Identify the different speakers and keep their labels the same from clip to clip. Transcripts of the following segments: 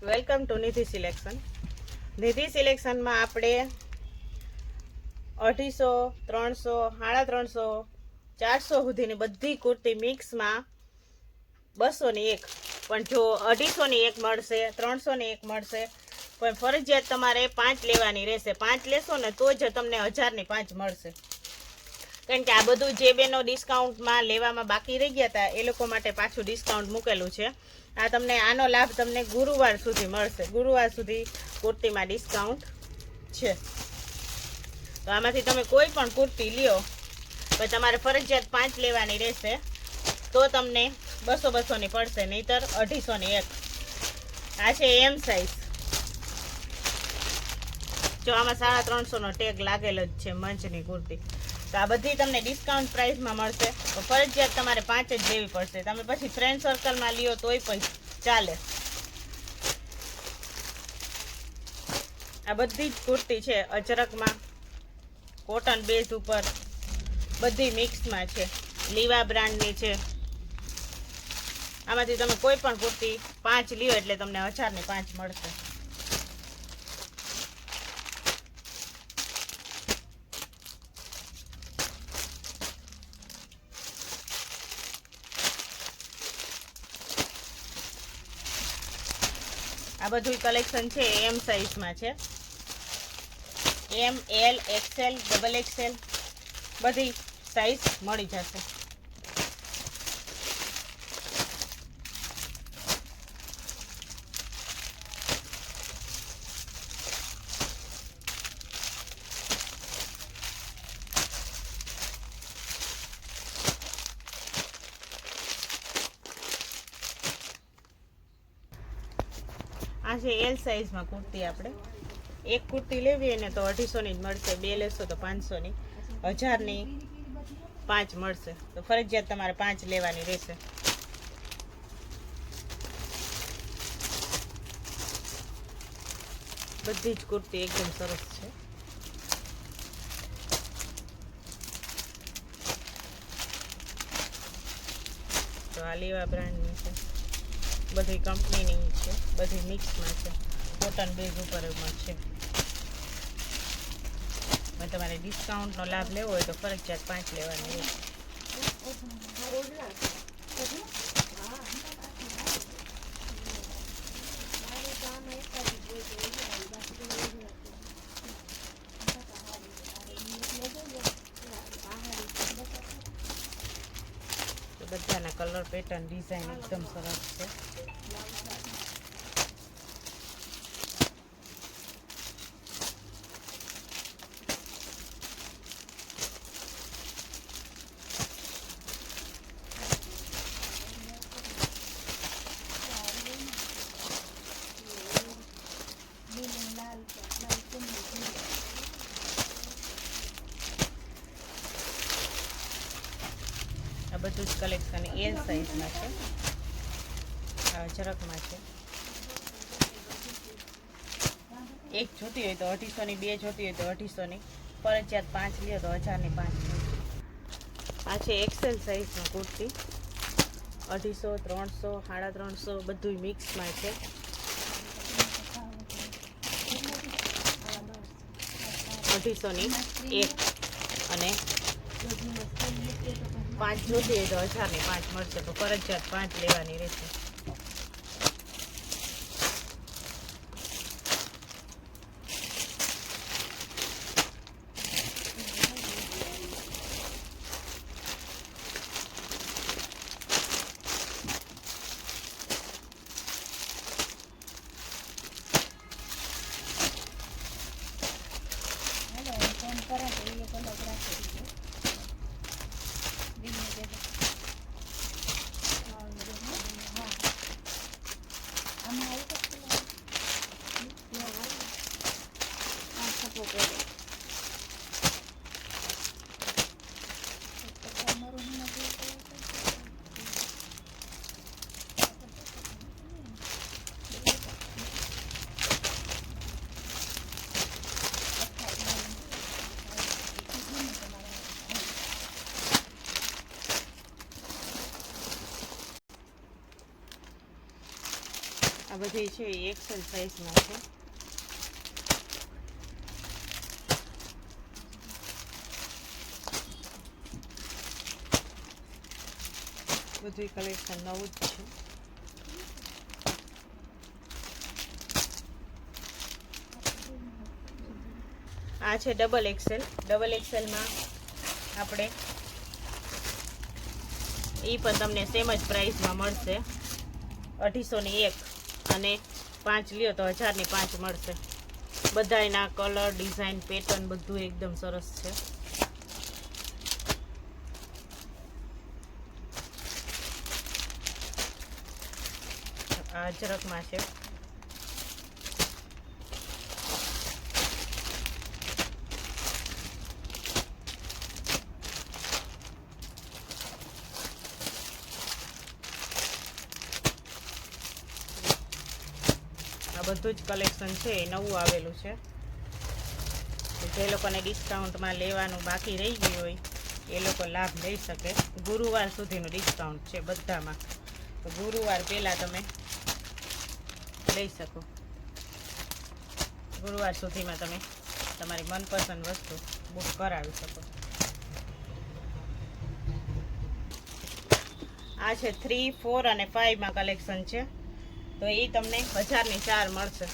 Speaker 1: Welcome to Nidhi selection. Nidhi સિલેક્શનમાં આપણે 250, 300, 350, 400 સુધીની બધી કુર્તી મિક્સમાં 200 ની એક, પણ જો 250 ની એક મળશે, 300 ની એક મળશે, પણ ફરજિયાત તમારે 5 લેવાની રહેશે. 5 લેશો ને તો જ તમને 1000 ની 5 મળશે. કારણ કે આ બધું જે બેનો ડિસ્કાઉન્ટમાં લેવામાં બાકી રહી ગયા હતા એ લોકો માટે પાછું ડિસ્કાઉન્ટ મૂકેલું છે. આ તમને આનો લાભ તમને ગુરુવાર સુધી મળશે. ગુરુવાર સુધી કુર્તીમાં ડિસ્કાઉન્ટ છે. તો આમાંથી તમે કોઈ પણ કુર્તી લ્યો તો તમારે ફરજિયાત 5 લેવાની રહેશે, તો તમને 200 ની પડશે, નહીતર 250 ની એક. આ છે એમ સાઈઝ. જો આમાં 350 નો ટેગ લાગેલો જ છે મંચની કુર્તી. તો આ બધી તમને ડિસ્કાઉન્ટ પ્રાઇસમાં મળશે. તો ફરજિયાત તમારે 5 જ લેવી પડશે. તમે પછી ફ્રેન્ડ સર્કલમાં લ્યો તોય પણ ચાલે. આ બધી જ કુર્તી છે અજરકમાં, કોટન બેઝ ઉપર, બધી મિક્સમાં છે. લીવા બ્રાન્ડની છે. આમાંથી તમે કોઈ પણ કુર્તી 5 લ્યો એટલે તમને 1000 ની 5 મળશે. આ બધું કલેક્શન છે એમ સાઈઝમાં છે. એમ, એલ, એક્સેલ, ડબલ એક્સેલ બધી સાઈઝ મળી જશે. આ છે એલ સાઈઝમાં કુર્તી. આપણે એક કુર્તી લેવી ને તો 250 ની જ મળશે, 2 લેશો તો 500 ની, 1000 ની 5 મળશે. તો ફરજિયાત તમારે 5 લેવાની રહેશે. બધી જ કુર્તી એકદમ સરસ છે. તો આ લીવા બ્રાન્ડની છે, બધી કંપનીની છે, બધી મિક્સમાં છે, કોટન બેઝ ઉપર છે. તમારે ડિસ્કાઉન્ટનો લાભ લેવો હોય તો ફરજિયાત 5 લેવાની રહેશે. બધાના કલર પેટર્ન ડિઝાઇન એકદમ સરસ છે. આ બધું જ કલેક્શન એલ સાઈઝમાં છે. આ ઝરકમાં છે. એક જોતી હોય તો 250 ની, 2 જોતી હોય તો 250 ની, ફરજિયાત 5 લ્યો તો 1000 ની 5. આ છે એક્સેલ સાઈઝમાં કુર્તી. 250, 300, 350 બધું મિક્સમાં છે. ની એક અને 5 જોતી હોય તો 1000 ની 5 મળશે. તો ફરજિયાત 5 લેવાની રહેશે. બધી છે એક્સેલ સાઇઝમાં છે. બધું કલેક્શન નવું જ છે. આ છે ડબલ એક્સેલ. ડબલ એક્સેલમાં આપણે એ પણ તમને સેમ જ પ્રાઇસમાં મળશે. 250ની એક અને 5 લ્યો તો 1000ની 5 મળશે. બધાયના કલર, ડિઝાઇન, પેટર્ન બધું એકદમ સરસ છે. આ અજરકમાં છે. બધું જ કલેક્શન છે એ નવું આવેલું છે. જે લોકોને ડિસ્કાઉન્ટમાં લેવાનું બાકી રહી ગયું હોય એ લોકો લાભ લઈ શકે. ગુરુવાર સુધીનું ડિસ્કાઉન્ટ છે બધામાં, તો ગુરુવાર પહેલાં તમે લઈ શકો. ગુરુવાર સુધીમાં તમે તમારી મનપસંદ વસ્તુ બુક કરાવી શકો. આ છે 3, 4 અને 5માં કલેક્શન છે. તો એ તમને 1000ની 4 મળશે.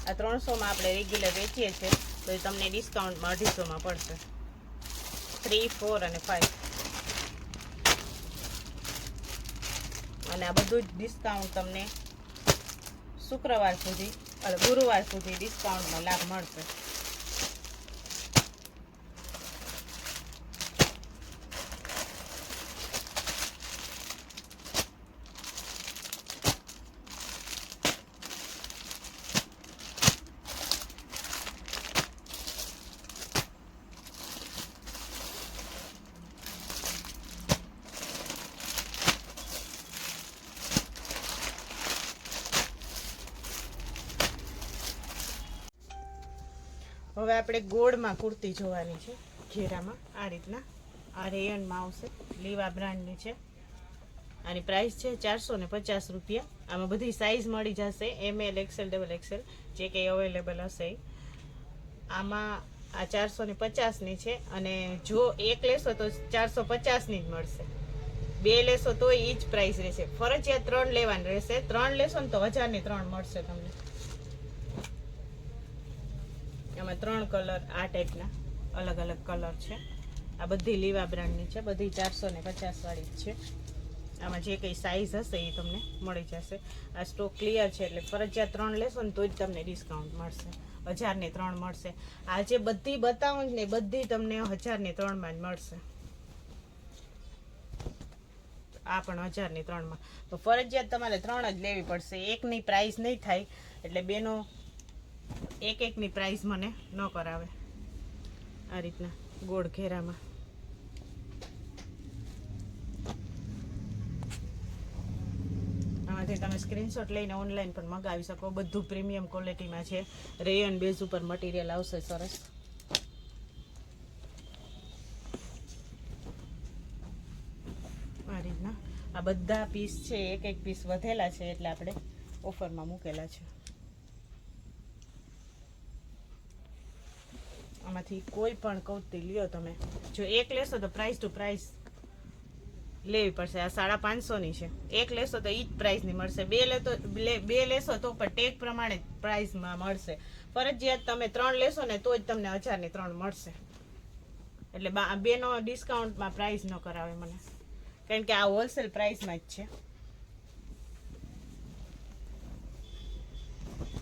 Speaker 1: આ 300માં આપણે રેગ્યુલર વેચીએ છીએ, તો એ તમને ડિસ્કાઉન્ટમાં 250માં પડશે. 3, 4 અને 5. અને આ બધું જ ડિસ્કાઉન્ટ તમને શુક્રવાર સુધી ગુરુવાર સુધી ડિસ્કાઉન્ટનો લાભ મળશે. હવે આપણે ગોળમાં કુર્તી જોવાની છે. ઘેરામાં આ રીતના આ રેયનમાં આવશે. લીવા બ્રાન્ડની છે. આની પ્રાઇસ છે 450 રૂપિયા. આમાં બધી સાઇઝ મળી જશે, ML, XL, XXL જે કંઈ અવેલેબલ હશે. આમાં આ 450ની છે. અને જો એક લેશો તો 450ની જ મળશે. 2 લેશો તો એ જ પ્રાઇસ રહેશે. ફરજિયાત 3 લેવાની રહેશે. 3 લેશો ને તો 1000ની 3 મળશે તમને. આમાં 3 કલર આ ટાઈપના અલગ અલગ કલર છે. આ બધી લીવા બ્રાન્ડની છે. બધી 450 વાળી જ છે. આમાં જે કંઈ સાઇઝ હશે એ તમને મળી જશે. આ સ્ટોક ક્લિયર છે એટલે ફરજિયાત 3 લેશો ને તો જ તમને ડિસ્કાઉન્ટ મળશે. 1000ની 3 મળશે. આ જે બધી બતાવું ને બધી તમને 1000ની 3માં જ મળશે. આ પણ 1000ની 3માં. તો ફરજિયાત તમારે 3 જ લેવી પડશે. એકની પ્રાઇસ નહીં થાય. એટલે બેનો એકની પ્રાઇસ મને ન કરાવે. આ રીતના ગોળ ઘેરામાં આમાંથી તમે સ્ક્રીનશોટ લઈને ઓનલાઈન પણ મંગાવી શકો. બધું પ્રીમિયમ ક્વોલિટીમાં છે. રેયન બેઝ ઉપર મટીરિયલ આવશે સરસ. આ રીતના આ બધા પીસ છે. એક પીસ વધેલા છે એટલે આપણે ઓફરમાં મૂકેલા છે. આમાંથી કોઈ પણ કુર્તી લ્યો તમે, જો એક લેશો તો પ્રાઇસ ટુ પ્રાઇસ લેવી પડશે. આ 550ની છે. એક લેશો તો એ જ પ્રાઇસની મળશે. 2 લેશો તો પણ ટેગ પ્રમાણે પ્રાઇસમાં મળશે. ફરજિયાત તમે 3 લેશો ને તો જ તમને 1000ની 3 મળશે. એટલે બેનો ડિસ્કાઉન્ટમાં પ્રાઇસ ન કરાવે મને, કારણ કે આ હોલસેલ પ્રાઇસમાં જ છે.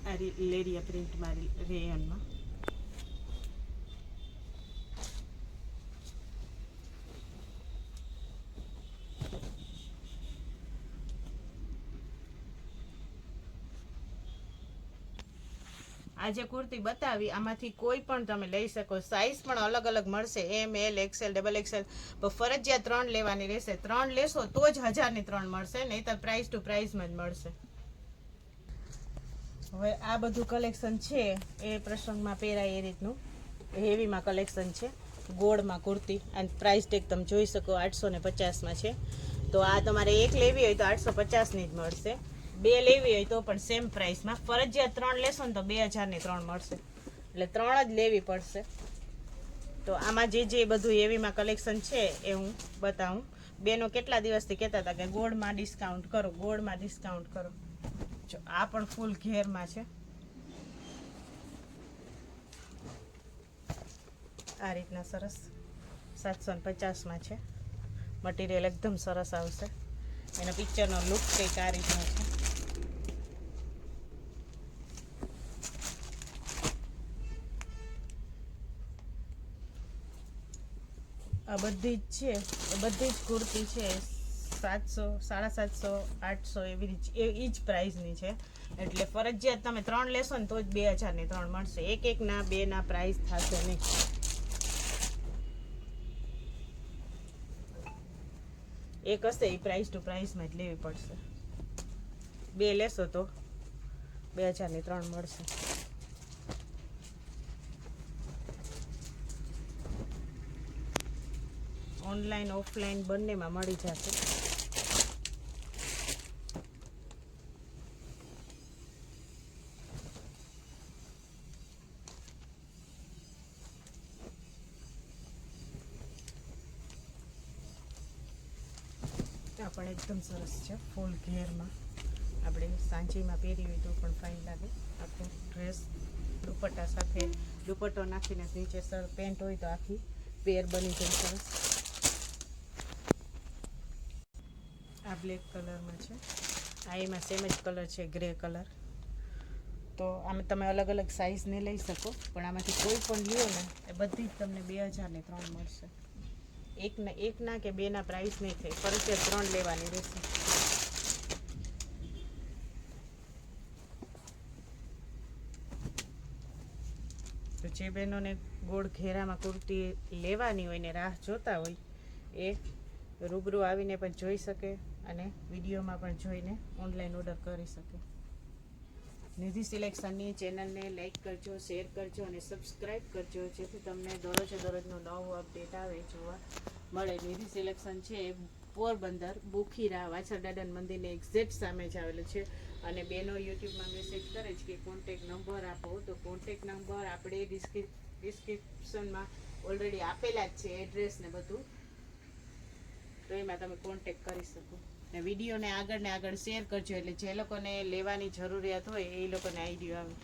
Speaker 1: આ લેરિયા પ્રિન્ટમાં રેયનમાં આ જે કુર્તી બતાવી આમાંથી કોઈ પણ તમે લઈ શકો. સાઇઝ પણ અલગ અલગ મળશે. ML, XL, XXL. પણ ફરજિયાત 3 લેવાની રહેશે. 3 લેશો તો જ 1000ની 3 મળશે, નહીં તો પ્રાઇસ ટુ પ્રાઇસમાં જ મળશે. હવે આ બધું કલેક્શન છે એ પ્રસંગમાં પહેરાય એ રીતનું હેવીમાં કલેક્શન છે. ગોળમાં કુર્તી અને પ્રાઇસ ટેગ તમે જોઈ શકો 850માં છે. તો આ તમારે એક લેવી હોય તો 850ની જ મળશે. 2 લેવી હોય તો પણ સેમ પ્રાઇસમાં. ફરજિયાત 3 લેશો ને તો 2000 ની 3 મળશે, એટલે 3 જ લેવી પડશે. તો આમાં જે બધું એવીમાં કલેક્શન છે એ હું બતાવું. બેનો કેટલા દિવસથી કહેતા હતા કે ગોળમાં ડિસ્કાઉન્ટ કરો, ગોળમાં ડિસ્કાઉન્ટ કરો. જો આ પણ ફૂલ ઘેરમાં છે, આ રીતના સરસ 750માં છે. મટીરિયલ એકદમ સરસ આવશે. એનો પિક્ચરનો લુક કંઈક આ રીતનો છે. આ બધી જ છે, એ બધી જ કુર્તી છે 700, 750, 800 એવી એ જ પ્રાઇસની છે. એટલે ફરજિયાત તમે 3 લેશો ને તો જ 2000 ની 3 મળશે. એક ના 2 ના પ્રાઇસ થશે નહીં. એક હશે એ પ્રાઇસ ટુ પ્રાઇસમાં જ લેવી પડશે. 2 લેશો તો 2000 ની 3 મળશે. ઓનલાઈન ઓફલાઈન બંનેમાં મળી જશે. આ પણ એકદમ સરસ છે, ફૂલ ઘેરમાં. આપણે સાંજીમાં પહેરી હોય તો પણ ફાઇન લાગે. આખો ડ્રેસ દુપટ્ટા સાથે, દુપટ્ટો નાખીને નીચે પેન્ટ હોય તો આખી પેર બની જાય સરસ. આ બ્લેક કલરમાં છે, આ એમાં સેમ જ કલર છે, ગ્રે કલર. તો આમાં તમે અલગ અલગ સાઇઝને લઈ શકો, પણ આમાંથી કોઈ પણ લ્યો ને એ બધી જ તમને 2000 ની 3 મળશે. એક ના કે 2 ના પ્રાઇસ નહીં થાય, ફરજિયાત 3 લેવાની રહેશે. તો જે બહેનોને ગોળ ઘેરામાં કુર્તી લેવાની હોય ને રાહ જોતા હોય એ રૂબરૂ આવીને પણ જોઈ શકે અને વિડીયોમાં પણ જોઈને ઓનલાઈન ઓર્ડર કરી શકે. નિધિ સિલેક્શનની ચેનલને લાઈક કરજો, શેર કરજો અને સબસ્ક્રાઈબ કરજો, જેથી તમને દરરોજે દરરોજનો નવો અપડેટ આવે જોવા મળે. નિધિ સિલેક્શન છે એ પોરબંદર બુખીરા વાછર ગાર્ડન મંદિરને એક્ઝેક્ટ સામે જ આવેલું છે. અને બેનો યુટ્યુબમાં મેસેજ કરે છે કે કોન્ટેક નંબર આપો, તો કોન્ટેક નંબર આપણે ડિસ્ક્રિપ્શનમાં ઓલરેડી આપેલા જ છે, એડ્રેસ ને બધું. તો એમાં તમે કોન્ટેક કરી શકો. ને વિડીયોને આગળ શેર કરજો, એટલે જે લોકોને લેવાની જરૂરિયાત હોય એ લોકોને આઈડિયા આવે.